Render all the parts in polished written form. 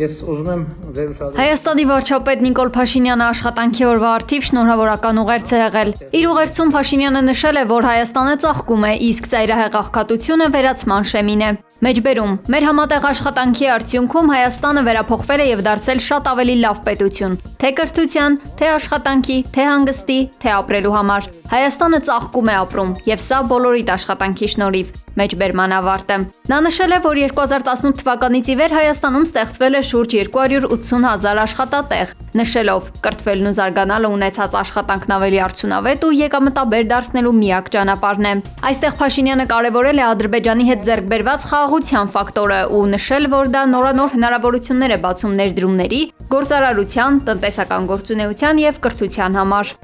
Ես ուզում եմ ձեր ուշադրությունը Հայաստանի վարչապետ Նիկոլ Փաշինյանը աշխատանքի օրվա առթիվ շնորհավորական ուղերձ է եղել։ Իր ուղերձում Փաշինյանը նշել է, որ Հայաստանը ծաղկում է, իսկ ծայրահեղ աղքատությունը վերացման շեմին է։ Մեջբերում մեր համատեղ աշխատանքի արդյունքում Հայաստանը վերափոխվել է եւ դարձել շատ ավելի լավ պետություն, թե կրթության, թե աշխատանքի, թե հանգստի, թե ապրելու համար։ Հայաստանը ծաղկում է ապրում եւ սա բոլորիդ աշխատանքի շնորհիվ։ Մեջբերման ավարտը։ Նա նշել է, որ 2018 թվականից ի վեր Հայաստանում ստեղծվել է շուրջ 280,000 աշխատատեղ, նշելով կրթվելն ու զարգանալը ունեցած աշխատանքն ավելի արդյունավետ ու եկամտաբեր դարձնելու միակ ճանապարհն է։ Այստեղ Փաշինյանը կարևորել է Ադրբեջանի հետ ձեռք բերված խաղաղության ֆակտորը ու նշել, որ դա նորանոր հնարավորություններ է բացում ներդրումների, գործարարության, տնտեսական գործունեության եւ կրթության համար։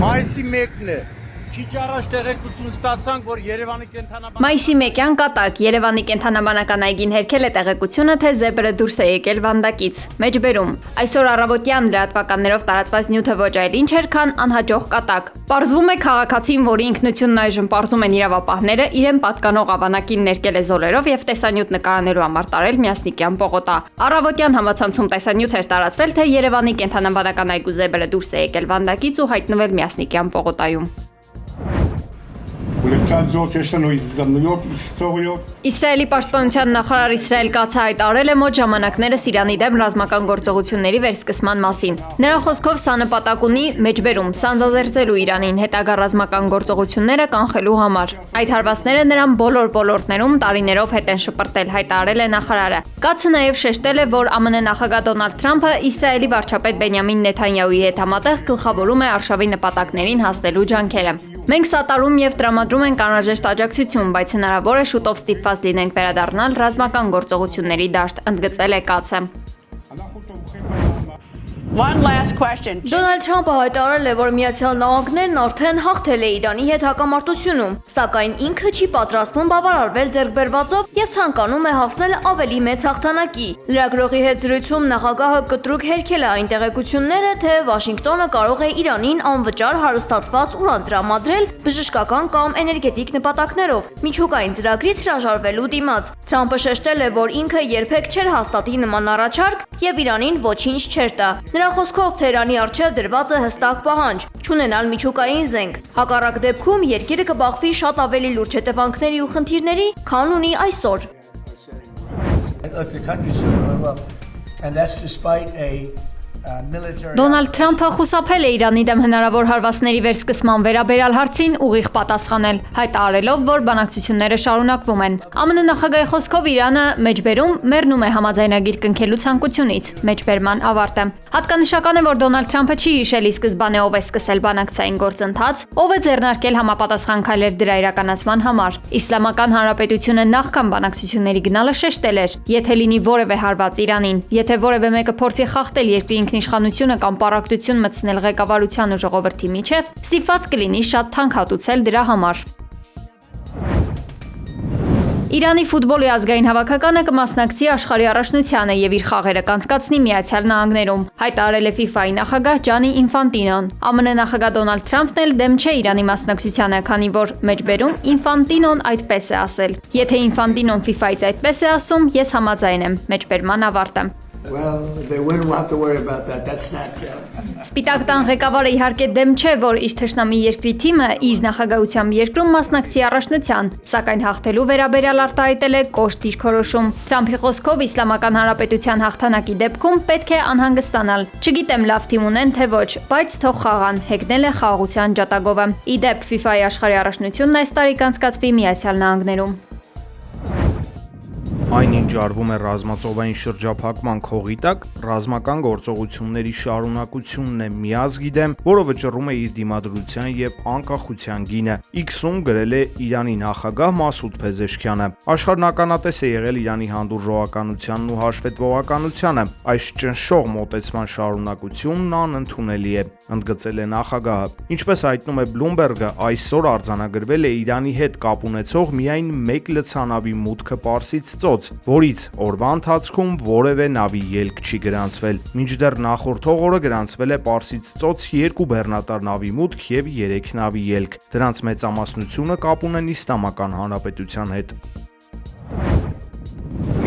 Մայիսի 1-ն է։ Քիչ առաջ տեղեկություն ստացանք, որ Երևանի կենթանաբանական Մայիսի 1-յան կատակ Երևանի կենթանաբանական այգին հերքել է տեղեկությունը, թե զեբրը դուրս է եկել վանդակից։ Մեջբերում այսօր առավոտյան լրատվականներով տարածված նյութը ոչ այլ ինչ էր, քան անհաջող կատակ։ Պարզվում է քաղաքացին, որի ինքնությունն այժմ պարզում են իրավապահները, իրեն պատկանող ավանակին ներկել է զոլերով եւ տեսանյութ նկարանելու համար տարել Միասնիկյան պողոտա։ Առավոտյան համացանցում տեսանյութ էր տարածվել, թե Երևանի կենթանաբանական այգու զեբրը դուրս է եկել վանդակից ու հայտնվել Միասնիկյան պողոտայում։ Իսրայելի պաշտպանության նախարար Իսրայել Կացը հայտարարել է մոտ ժամանակներս Իրանի դեմ ռազմական գործողությունների վերսկսման մասին։ Նրա խոսքով սա նպատակ ունի մեջբերում սանձազերծելու Իրանին հետագա ռազմական գործողությունները կանխելու համար։ Այդ հարվածները նրան բոլոր ոլորտներում տարիներով հետ են շպրտել, հայտարարել է նախարարը։ Կացը նաև շեշտել է, որ ԱՄՆ նախագահ Դոնալդ Թրամփը Իսրայելի վարչապետ Բենյամին Նեթանյահուի հետ համատեղ գլխավորում է արշավի նպատակներին հասնելու ջանքերը։ Մենք սատարում եւ տրամադրում ենք անհրաժեշտ աջակցություն, բայց հնարավոր է շուտով ստիպված լինենք վերադառնալ ռազմական գործողությունների դաշտ, ընդգծել է Կացը։ One last question. Դոնալդ Թրամփը հայտարարել է, որ Միացյալ Նահանգներն արդեն հաղթել է Իրանի հետ հակամարտությունում, սակայն ինքը չի պատրաստվում բավարարվել ձեռքբերվածով եւ ցանկանում է հասնել ավելի մեծ հաղթանակի։ Լրագրողի հետ զրույցում նախագահը կտրուկ հերքել է այն տեղեկությունները, թե Վաշինգտոնը կարող է Իրանին անվճար հարստացված ուրան տրամադրել բժշկական կամ էներգետիկ նպատակներով միջուկային ծրագրից հրաժարվելու դիմաց։ Թրամփը շեշտել է, որ ինքը երբեք չէր հաստատի նման առաջարկ եւ Իրանին ոչինչ չէր տա։ Նրա խոսքով Թեհրանի առջև դրված է հստակ պահանջ՝ չունենալ միջուկային զենք։ Հակառակ դեպքում երկիրը կբախվի շատ ավելի լուրջ հետևանքների ու խնդիրների, քան ունի այսօր։ Դոնալդ Թրամփը խուսափել է Իրանի դեմ հնարավոր հարվածների վերսկսման վերաբերյալ հարցին ուղիղ պատասխանել, հայտարարելով, որ բանակցությունները շարունակվում են։ ԱՄՆ նախագահի խոսքով Իրանը մեջբերում մեռնում է համաձայնագիր կնքելու ցանկությունից, մեջբերման ավարտը։ Հատկանշական է, որ Դոնալդ Թրամփը չի հիշել ի սկզբանե ով է սկսել բանակցային գործընթաց, ով է ձեռնարկել համապատասխան քայլեր դրա իրականացման համար։ Իսլամական Հանրապետությունը նախքան բանակցությունների գնալը շեշտել էր, եթե լինի որևէ հարված Իրանին, եթե որևէ մեկը փորձի խախտել երկրի ինքնիշխանությունը կամ պարակտություն մտցնել ղեկավարության ու ժողովրդի միջև, ստիպված կլինի շատ թանկ հատուցել դրա համար։ Իրանի ֆուտբոլի ազգային հավաքականը կմասնակցի աշխարհի առաջնությանը եւ իր խաղերը կանցկացնի Միացյալ Նահանգներում, հայտարարել է FIFA-ի նախագահ Ջանի Ինֆանտինոն։ ԱՄՆ նախագահ Դոնալդ Թրամփն էլ դեմ չէ Իրանի մասնակցությանը, քանի որ մեջբերում Ինֆանտինոն այդպես է ասել։ Եթե Ինֆանտինոն FIFA-ից այդպես է ասում, ես համաձայն եմ, մեջբերման ավարտը։ Սպիտակ տան ղեկավարը իհարկե դեմ չէ, որ իր թշնամի երկրի թիմը իր նախագահությամբ երկրում մասնակցի առաջնության, սակայն հաղթելու վերաբերյալ արտահայտել է կոշտ դիրքորոշում։ Թրամփի խոսքով Իսլամական Հանրապետության հաղթանակի դեպքում պետք է անհանգստանալ։ Չգիտեմ լավ թիմ ունեն թե ոչ, բայց թող խաղան, հեգնել է խաղաղության ջատագովը։ Ի դեպ FIFA-ի աշխարհի առաջնությունն այս տարի կանցկացվի Միացյալ Նահանգներում։ Այնինչ արվում է ռազմածովային շրջափակման քողի տակ, ռազմական գործողությունների շարունակությունն է միազգի դեմ, որը վճռում է իր դիմադրության եւ անկախության գինը։ X-ում գրել է Իրանի նախագահ Մասուդ Փեզեշքյանը։ Աշխարհն ականատես է եղել Իրանի հանդուրժողականությանն ու հաշվետվողականությանը։ Այս ճնշող մոտեցման շարունակությունն անընդունելի է, ընդգծել է նախագահը։ Ինչպես հայտնում է Bloomberg-ը, այսօր արձանագրվել է Իրանի հետ կապ ունեցող միայն մեկ լցանավի մուտքը Պարսից ծոց, որից օրվա ընթացքում որևէ նավի ելք չի գրանցվել։ Մինչդեռ նախորդող օրը գրանցվել է Պարսից ծոց 2 բեռնատար նավի մուտք եւ 3 նավի ելք։ Դրանց մեծամասնությունը կապ ունեն Իսլամական Հանրապետության հետ։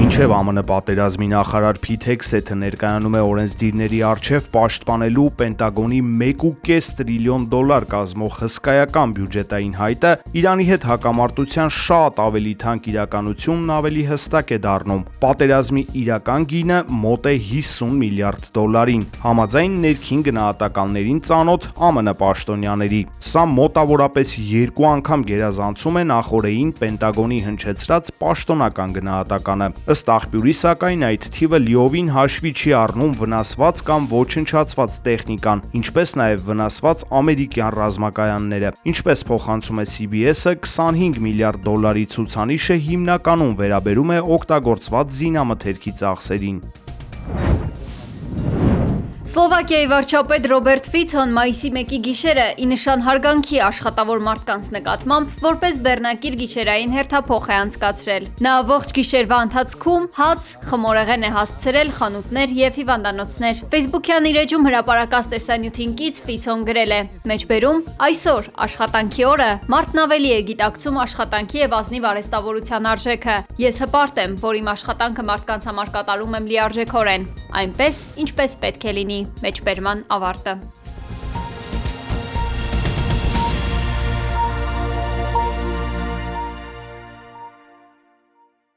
Մինչև ԱՄՆ պատերազմի նախարար Փիթ Հեքսեթը ներկայանում է օրենսդիրների առջև պաշտպանելու Պենտագոնի 1.5 տրիլիոն դոլար կազմող հսկայական բյուջետային հայտը, Իրանի հետ հակամարտության շատ ավելի թանկ իրականությունն ավելի հստակ է դառնում։ Պատերազմի իրական գինը մոտ է 50 միլիարդ դոլարին, համաձայն ներքին գնահատականներին ծանոթ ԱՄՆ պաշտոնյաների։ Սա մոտավորապես 2 անգամ գերազանցում է նախորդին Պենտագոնի հնչեցրած պաշտոնական գնահատականը։ Ըստ աղբյուրի, սակայն, այդ թիվը լիովին հաշվի չի առնում վնասված կամ ոչնչացված տեխնիկան, ինչպես նաև վնասված ամերիկյան ռազմակայանները։ Ինչպես փոխանցում է CBS-ը, 25 միլիարդ դոլարի ցուցանիշը հիմնականում վերաբերում է օգտագործված զինամթերքի ծախսերին։ Սլովակիայի վարչապետ Ռոբերտ Ֆիցոն մայիսի 1-ի գիշերը ի նշան հարգանքի աշխատավոր մարդկանց նկատմամբ որպես բեռնակիր գիշերային հերթափոխ է անցկացրել։ Նա ողջ գիշերվա ընթացքում հաց, խմորեղեն է հասցրել խանութներ եւ հիվանդանոցներ։ Facebook-յան իր էջում հրապարակած տեսանյութին կից Ֆիցոն գրել է. «Մեջբերում այսօր աշխատանքի օրը մարդն ավելի է գիտակցում աշխատանքի եւ ազնիվ արհեստավորության արժեքը։ Ես հպարտ եմ, որ իմ աշխատանքը մարդկանց համար կատարում եմ լիարժեքորեն, այնպես ինչպես պետք է լինի»։ Մեջբերման ավարտը։